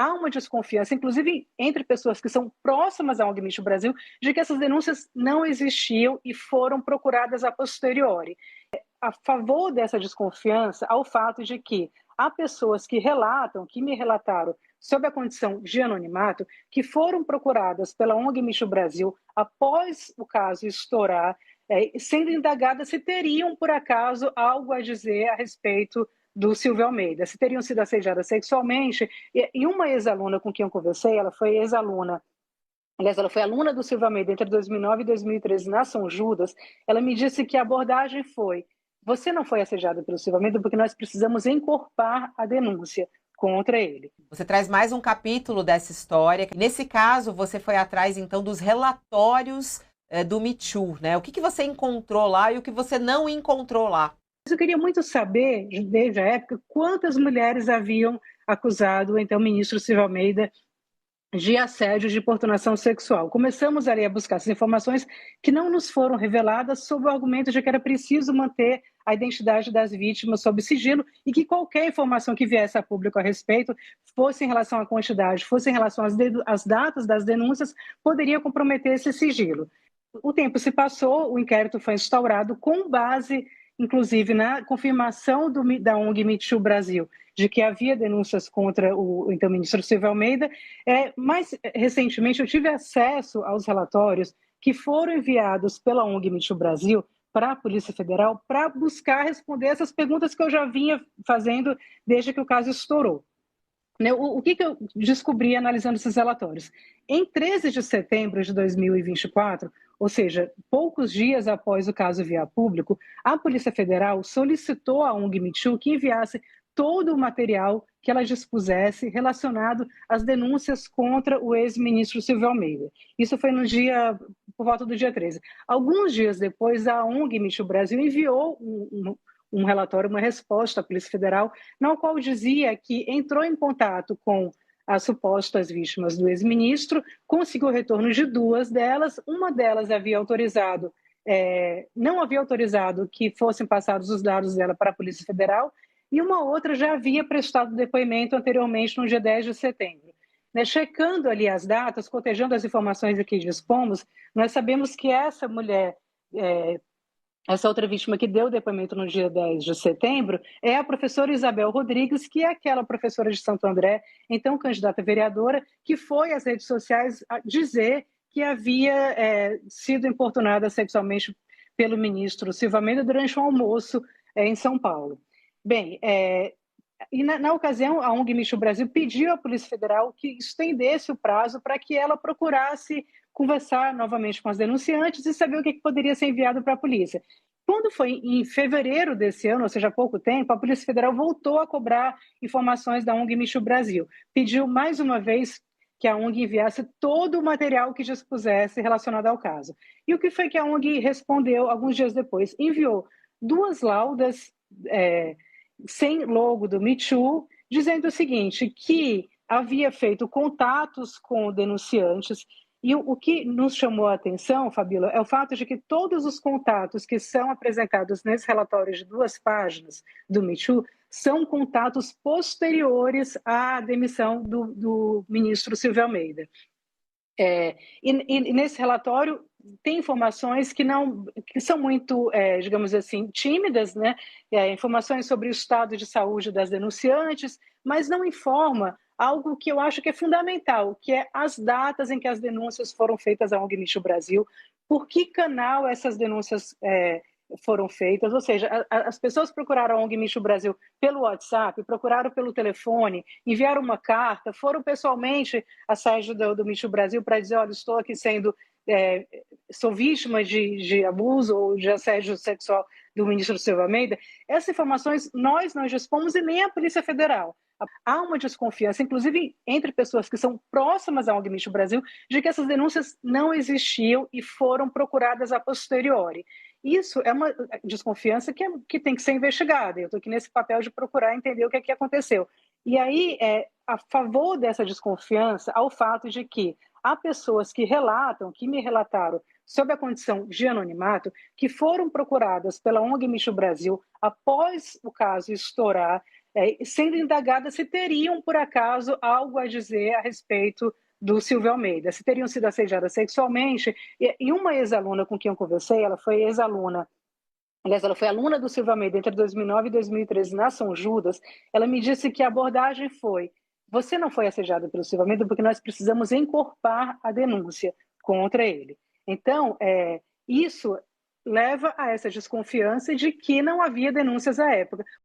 há uma desconfiança, inclusive entre pessoas que são próximas ao ONG Micho Brasil, de que essas denúncias não existiam e foram procuradas a posteriori. A favor dessa desconfiança, ao fato de que há pessoas que relatam, que me relataram, sob a condição de anonimato, que foram procuradas pela ONG Micho Brasil após o caso estourar, sendo indagadas se teriam, por acaso, algo a dizer a respeito do Silvio Almeida, se teriam sido assediadas sexualmente. E uma ex-aluna com quem eu conversei, ela foi ex-aluna, aliás, ela foi aluna do Silvio Almeida entre 2009 e 2013 na São Judas. Ela me disse que a abordagem foi: você não foi assediada pelo Silvio Almeida porque nós precisamos encorpar a denúncia contra ele. Você traz mais um capítulo dessa história. Nesse caso, você foi atrás, então, dos relatórios do Me Too, né? O que você encontrou lá e o que você não encontrou lá? Eu queria muito saber, desde a época, quantas mulheres haviam acusado, então, o ministro Silvio Almeida de assédio, de importunação sexual. Começamos ali a buscar essas informações que não nos foram reveladas sob o argumento de que era preciso manter a identidade das vítimas sob sigilo e que qualquer informação que viesse a público a respeito, fosse em relação à quantidade, fosse em relação às datas das denúncias, poderia comprometer esse sigilo. O tempo se passou, o inquérito foi instaurado com base, inclusive, na confirmação da ONG Me Too Brasil, de que havia denúncias contra o então ministro Silvio Almeida. Mais recentemente, eu tive acesso aos relatórios que foram enviados pela ONG Me Too Brasil para a Polícia Federal para buscar responder essas perguntas que eu já vinha fazendo desde que o caso estourou. O que eu descobri analisando esses relatórios? Em 13 de setembro de 2024, ou seja, poucos dias após o caso vir a público, a Polícia Federal solicitou à ONG Me Too que enviasse todo o material que ela dispusesse relacionado às denúncias contra o ex-ministro Silvio Almeida. Isso foi por volta do dia 13. Alguns dias depois, a ONG Me Too Brasil enviou um relatório, uma resposta à Polícia Federal, na qual dizia que entrou em contato com as supostas vítimas do ex-ministro, conseguiu o retorno de duas delas, uma delas não havia autorizado que fossem passados os dados dela para a Polícia Federal, e uma outra já havia prestado depoimento anteriormente no dia 10 de setembro. Checando ali as datas, cotejando as informações a que dispomos, nós sabemos que essa mulher, essa outra vítima que deu depoimento no dia 10 de setembro, é a professora Isabel Rodrigues, que é aquela professora de Santo André, então candidata a vereadora, que foi às redes sociais dizer que havia sido importunada sexualmente pelo ministro Silvio Almeida durante um almoço em São Paulo. Bem, e na ocasião, a ONG Me Too Brasil pediu à Polícia Federal que estendesse o prazo para que ela procurasse conversar novamente com as denunciantes e saber o que poderia ser enviado para a polícia. Quando foi em fevereiro desse ano, ou seja, há pouco tempo, a Polícia Federal voltou a cobrar informações da ONG Me Too Brasil. Pediu mais uma vez que a ONG enviasse todo o material que dispusesse relacionado ao caso. E o que foi que a ONG respondeu alguns dias depois? Enviou duas laudas sem logo do Me Too, dizendo o seguinte, que havia feito contatos com denunciantes. E o que nos chamou a atenção, Fabíola, é o fato de que todos os contatos que são apresentados nesse relatório de 2 páginas do Me Too são contatos posteriores à demissão do ministro Silvio Almeida. E nesse relatório tem informações que são muito, digamos assim, tímidas, né? Informações sobre o estado de saúde das denunciantes, mas não informa algo que eu acho que é fundamental, que é as datas em que as denúncias foram feitas à ONG Me Too Brasil, por que canal essas denúncias foram feitas, ou seja, as pessoas procuraram a ONG Me Too Brasil pelo WhatsApp, procuraram pelo telefone, enviaram uma carta, foram pessoalmente à sede do Me Too Brasil para dizer, olha, estou aqui sou vítima de abuso ou de assédio sexual do ministro Silvio Almeida. Essas informações nós não dispomos e nem a Polícia Federal. Há uma desconfiança, inclusive entre pessoas que são próximas à ONG Me Too Brasil, de que essas denúncias não existiam e foram procuradas a posteriori. Isso é uma desconfiança que tem que ser investigada. Eu estou aqui nesse papel de procurar entender o que é que aconteceu. E aí, a favor dessa desconfiança, ao fato de que há pessoas que relatam, que me relataram, sob a condição de anonimato, que foram procuradas pela ONG Me Too Brasil após o caso estourar, sendo indagadas se teriam, por acaso, algo a dizer a respeito do Silvio Almeida, se teriam sido assediadas sexualmente. E uma ex-aluna com quem eu conversei, ela foi ex-aluna, aliás, ela foi aluna do Silvio Almeida entre 2009 e 2013 na São Judas. Ela me disse que a abordagem foi: você não foi assediada pelo Silvio Almeida porque nós precisamos encorpar a denúncia contra ele. Então, isso leva a essa desconfiança de que não havia denúncias à época.